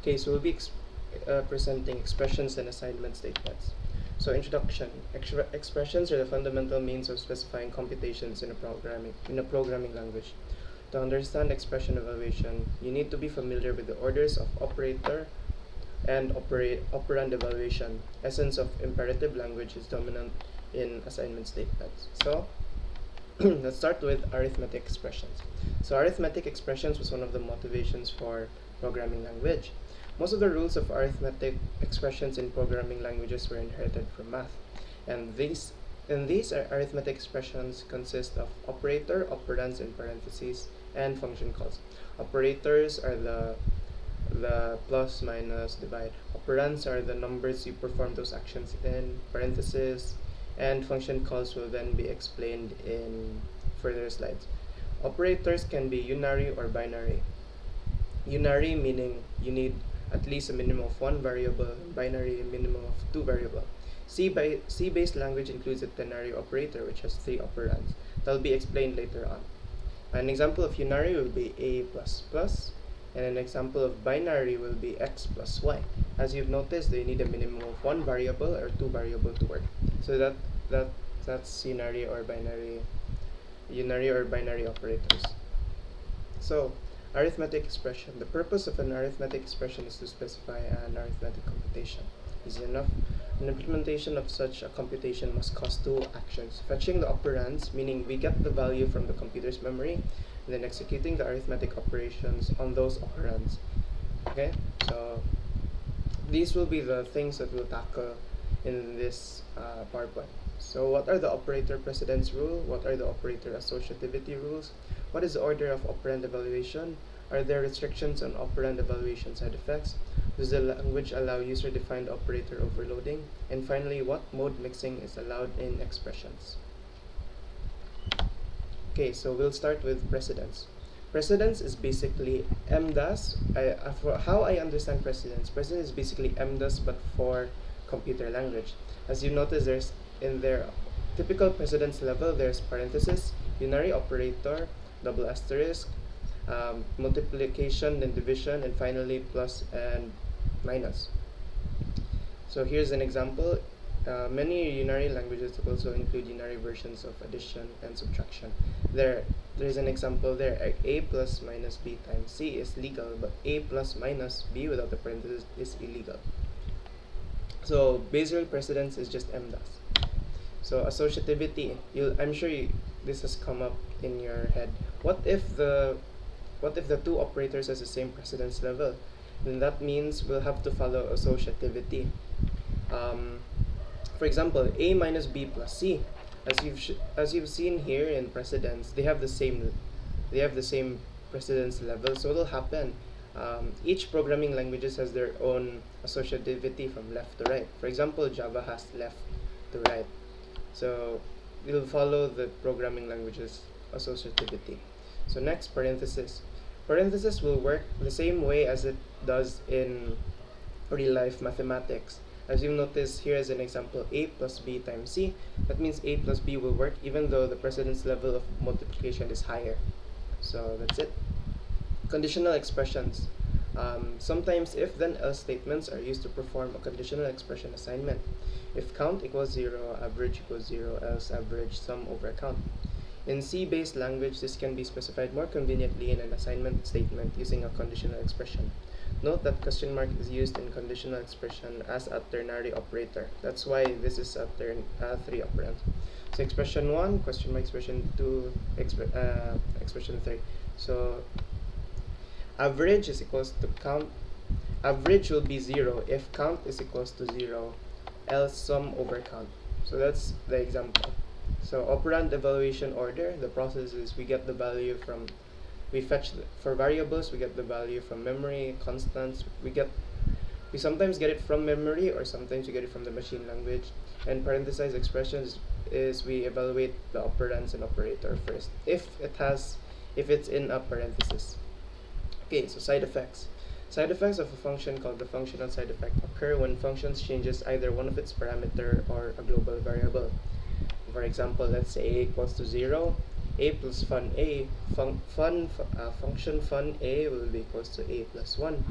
Okay, so we'll be presenting expressions and assignment statements. So introduction. Expressions are the fundamental means of specifying computations in a programming language. To understand expression evaluation, you need to be familiar with the orders of operator and operand evaluation. Essence of imperative language is dominant in assignment statements. So let's start with arithmetic expressions. So arithmetic expressions was one of the motivations for programming language. Most of the rules of arithmetic expressions in programming languages were inherited from math, and these arithmetic expressions consist of operator, operands in parentheses, and function calls. Operators are the plus, minus, divide. Operands are the numbers you perform those actions in parentheses, and function calls will then be explained in further slides. Operators can be unary or binary. Unary meaning you need at least a minimum of one variable, binary a minimum of two variables. C-based language includes a ternary operator which has three operands. That will be explained later on. An example of unary will be a plus plus, and an example of binary will be x plus y. As you've noticed, they need a minimum of one variable or two variables to work. So that's unary or binary operators. So arithmetic expression. The purpose of an arithmetic expression is to specify an arithmetic computation. Easy enough. An implementation of such a computation must cause two actions: fetching the operands, meaning we get the value from the computer's memory, and then executing the arithmetic operations on those operands. Okay, so these will be the things that we'll tackle in this PowerPoint. So what are the operator precedence rule? What are the operator associativity rules? What is the order of operand evaluation? Are there restrictions on operand evaluation side effects? Does the language allow user-defined operator overloading? And finally, what mode mixing is allowed in expressions? Okay, so we'll start with precedence. Precedence is basically MDAS. For how I understand precedence is basically MDAS but for computer language. As you notice, there's in their typical precedence level, there's parenthesis, unary operator, double asterisk, multiplication and division, and finally plus and minus. So here's an example. Many unary languages also include unary versions of addition and subtraction. There's an example there. A plus minus b times c is legal, but a plus minus b without the parenthesis is illegal. So basal precedence is just MDAS. So associativity, I'm sure this has come up in your head. What if the two operators has the same precedence level? Then that means we'll have to follow associativity. For example, a minus b plus c, as you've seen here in precedence, they have the same precedence level. So what'll happen? Each programming languages has their own associativity from left to right. For example, Java has left to right. So it'll follow the programming language's associativity. So next, parenthesis. Parenthesis will work the same way as it does in real-life mathematics. As you'll notice here as an example, a plus b times c. That means a plus b will work even though the precedence level of multiplication is higher. So that's it. Conditional expressions. Sometimes if then else statements are used to perform a conditional expression assignment. If count equals 0, average equals 0, else average sum over count. In C-based language, this can be specified more conveniently in an assignment statement using a conditional expression. Note that question mark is used in conditional expression as a ternary operator. That's why this is a three operand. So expression 1, question mark, expression 2, expression 3. So average is equals to count. Average will be 0 if count is equals to 0, else sum over count. So that's the example. So operand evaluation order, the process is we get the value from, for variables, we get the value from memory, constants, we sometimes get it from memory or sometimes we get it from the machine language. And parenthesized expressions is we evaluate the operands and operator first, if it's in a parenthesis. Okay, so side effects. Side effects of a function called the functional side effect occur when functions changes either one of its parameter or a global variable. For example, let's say a equals to 0. a plus fun a, function fun a will be equals to a plus 1.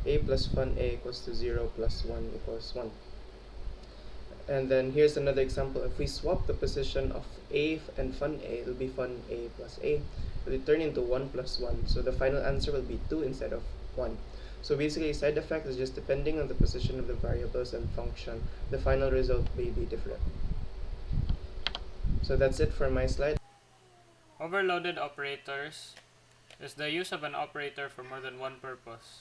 A plus fun a equals to 0 plus 1 equals 1. And then here's another example. If we swap the position of a and fun a, it will be fun a plus a. It will turn into 1 plus 1. So the final answer will be 2 instead of 1. So basically, side effect is just depending on the position of the variables and function, the final result may be different. So that's it for my slide. Overloaded operators is the use of an operator for more than one purpose.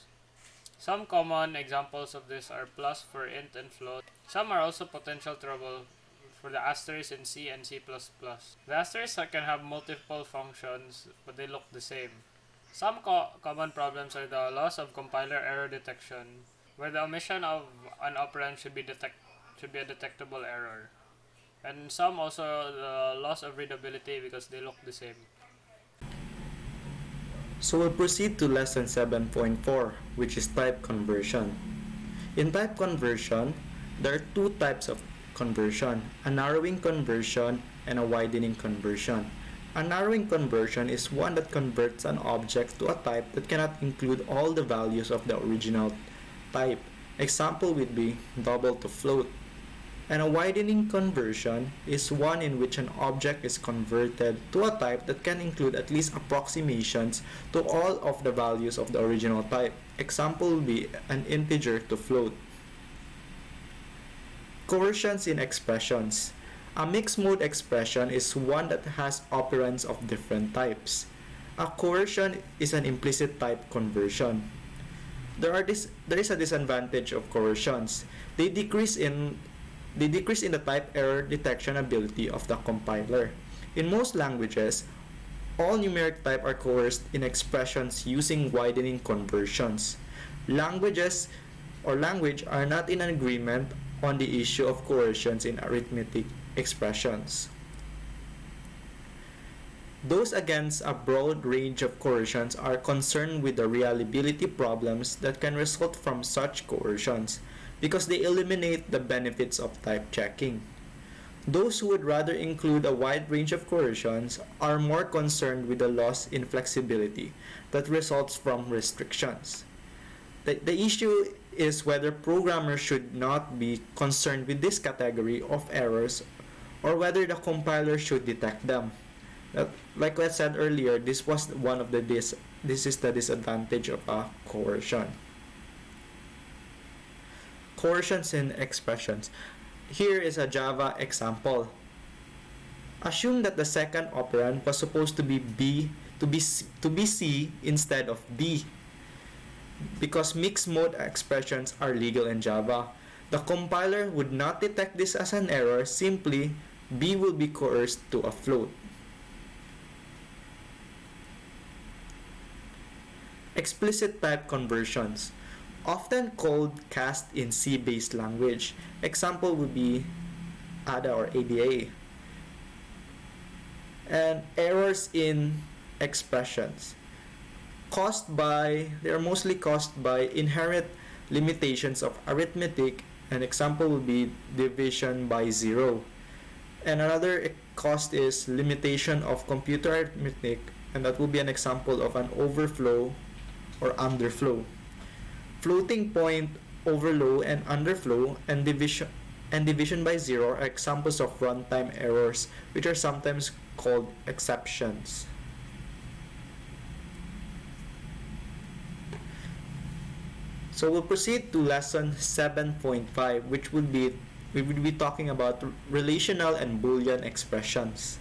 Some common examples of this are plus for int and float. Some are also potential trouble for the asterisk in C and C++. The asterisk can have multiple functions, but they look the same. Some common problems are the loss of compiler error detection, where the omission of an operand should be a detectable error. And some also the loss of readability because they look the same. So we'll proceed to lesson 7.4, which is type conversion. In type conversion, there are two types of conversion, a narrowing conversion and a widening conversion. A narrowing conversion is one that converts an object to a type that cannot include all the values of the original type. Example would be double to float. And a widening conversion is one in which an object is converted to a type that can include at least approximations to all of the values of the original type. Example would be an integer to float. Coercions in expressions. A mixed mode expression is one that has operands of different types. A coercion is an implicit type conversion. There is a disadvantage of coercions. They decrease in the type error detection ability of the compiler. In most languages, all numeric type are coerced in expressions using widening conversions. Language are not in agreement on the issue of coercions in arithmetic expressions. Those against a broad range of coercions are concerned with the reliability problems that can result from such coercions, because they eliminate the benefits of type checking. Those who would rather include a wide range of coercions are more concerned with the loss in flexibility that results from restrictions. The issue is whether programmers should not be concerned with this category of errors or whether the compiler should detect them. Like I said earlier, this is the disadvantage of a coercion. Coercions in expressions. Here is a Java example. Assume that the second operand was supposed to be C instead of D. Because mixed mode expressions are legal in Java, the compiler would not detect this as an error. Simply, B will be coerced to a float. Explicit type conversions, often called cast in C-based language. Example would be ADA or ADA. And errors in expressions. They are mostly caused by inherent limitations of arithmetic. An example would be division by 0. And another cost is limitation of computer arithmetic, and that will be an example of an overflow or underflow. Floating point overflow and underflow and division by 0 are examples of runtime errors, which are sometimes called exceptions. So we'll proceed to lesson 7.5, which we would be talking about relational and Boolean expressions.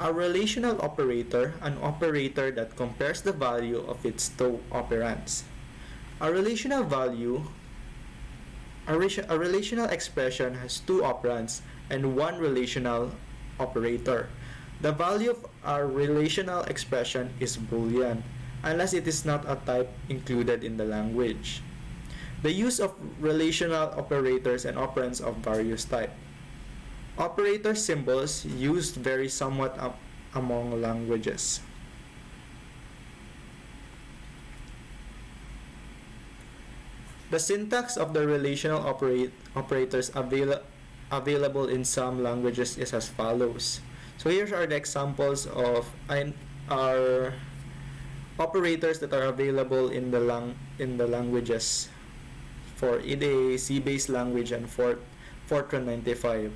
A relational operator, an operator that compares the value of its two operands. A relational expression has two operands and one relational operator. The value of a relational expression is Boolean, unless it is not a type included in the language. The use of relational operators and operands of various types. Operator symbols used vary somewhat among languages. The syntax of the relational operators available in some languages is as follows. So here are the examples of our operators that are available in the languages for in a C-based language and Fortran 95.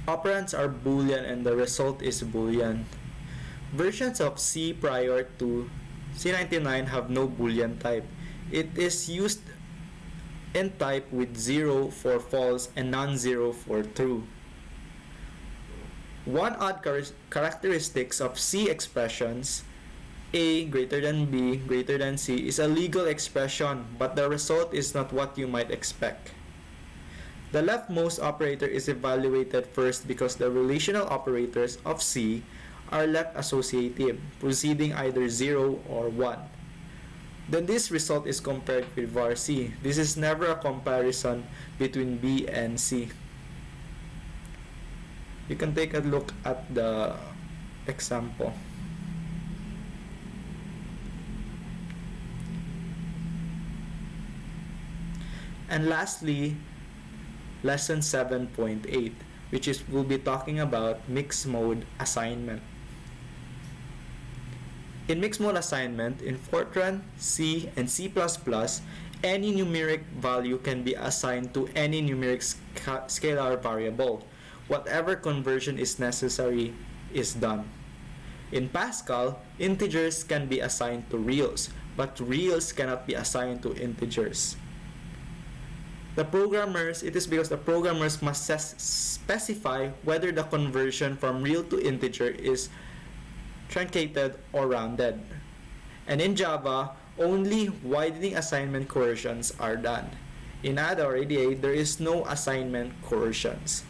Operands are Boolean and the result is Boolean. Versions of C prior to C99 have no Boolean type. It is used in type with 0 for false and non-zero for true. One odd characteristics of C expressions, A greater than B greater than C, is a legal expression, but the result is not what you might expect. The leftmost operator is evaluated first because the relational operators of C are left associative, proceeding either 0 or 1. Then this result is compared with var C. This is never a comparison between B and C. You can take a look at the example. And lastly, lesson 7.8, which we'll be talking about mixed mode assignment. In mixed mode assignment, in Fortran, C, and C++, any numeric value can be assigned to any numeric scalar variable. Whatever conversion is necessary is done. In Pascal, integers can be assigned to reals, but reals cannot be assigned to integers. It is because the programmers must specify whether the conversion from real to integer is truncated or rounded. And in Java, only widening assignment coercions are done. In ADA or ADA, there is no assignment coercions.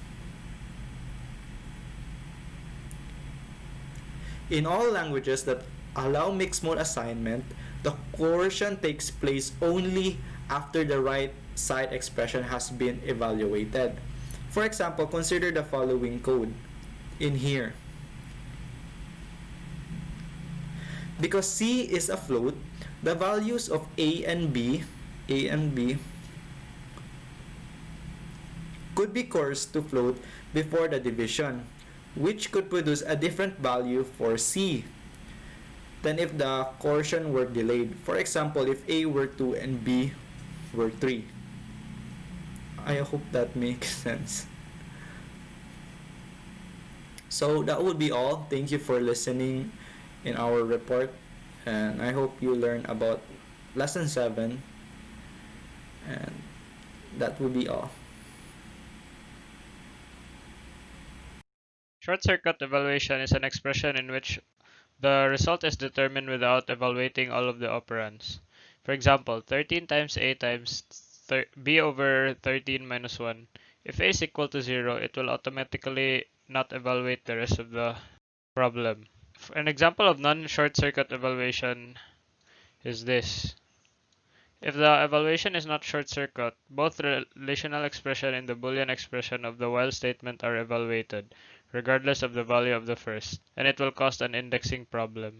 In all languages that allow mixed mode assignment, the coercion takes place only after the right side expression has been evaluated. For example, consider the following code in here. Because C is a float, the values of A and B could be coerced to float before the division, which could produce a different value for C than if the coercion were delayed. For example, if A were 2 and B were 3. I hope that makes sense. So that would be all. Thank you for listening in our report, and I hope you learn about lesson 7, and that will be all. Short circuit evaluation is an expression in which the result is determined without evaluating all of the operands. For example, 13 times A times B over 13 minus 1. If A is equal to 0, it will automatically not evaluate the rest of the problem. An example of non-short circuit evaluation is this. If the evaluation is not short circuit, both the relational expression and the Boolean expression of the while statement are evaluated, regardless of the value of the first, and it will cause an indexing problem.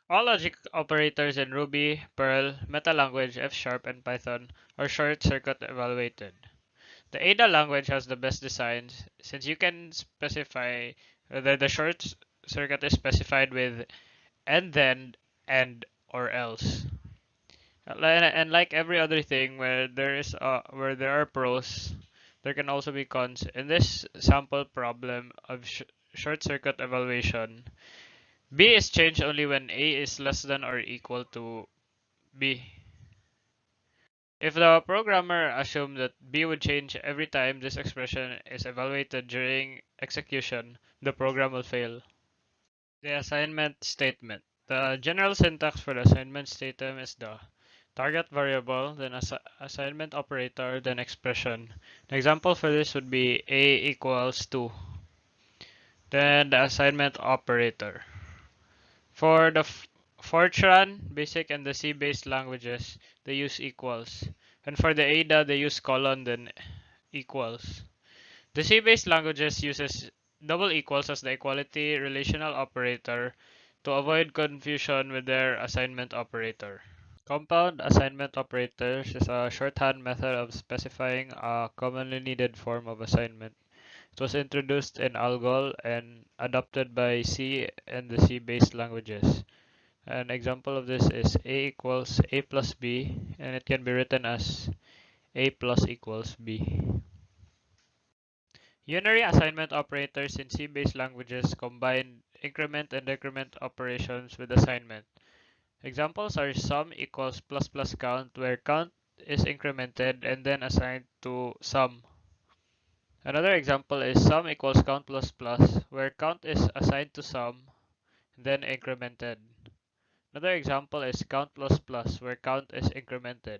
All logic operators in Ruby, Perl, MetaLanguage, F#, and Python are short circuit evaluated. The Ada language has the best designs since you can specify whether the short circuit is specified with and then and or else. And like every other thing where there are pros, there can also be cons. In this sample problem of short circuit evaluation, B is changed only when A is less than or equal to B. If the programmer assumed that B would change every time this expression is evaluated during execution, the program will fail. The assignment statement. The general syntax for the assignment statement is the target variable, then assignment operator, then expression. An example for this would be A equals 2. Then the assignment operator. For the Fortran, Basic, and the C-based languages, they use equals. And for the Ada, they use colon, then equals. The C-based languages uses double equals as the equality relational operator, to avoid confusion with their assignment operator. Compound assignment operators is a shorthand method of specifying a commonly needed form of assignment. It was introduced in ALGOL and adopted by C and the C-based languages. An example of this is A equals A plus B, and it can be written as A plus equals B. Unary assignment operators in C-based languages combine increment and decrement operations with assignment. Examples are sum equals plus plus count, where count is incremented and then assigned to sum. Another example is sum equals count plus plus, where count is assigned to sum, then incremented. Another example is count plus plus, where count is incremented.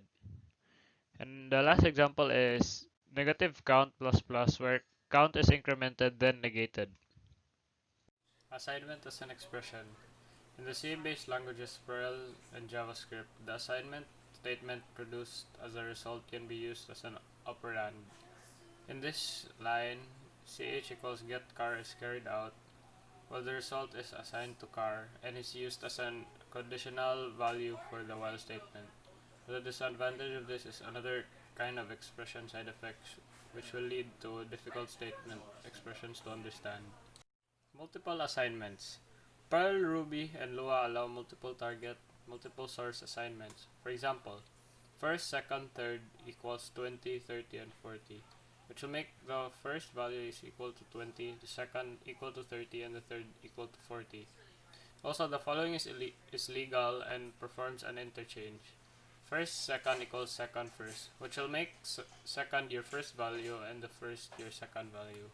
And the last example is negative count plus plus, where count is incremented then negated. Assignment as an expression. In the C-based languages Perl and JavaScript, the assignment statement produced as a result can be used as an operand. In this line, ch equals get car is carried out, while the result is assigned to car and is used as a conditional value for the while statement. The disadvantage of this is another kind of expression side effects, which will lead to difficult statement expressions to understand. Multiple assignments. Perl, Ruby, and Lua allow multiple target, multiple source assignments. For example, first, second, third equals 20, 30, and 40, which will make the first value is equal to 20, the second equal to 30, and the third equal to 40. Also, the following is legal and performs an interchange. First, second equals second first, which will make second your first value and the first your second value.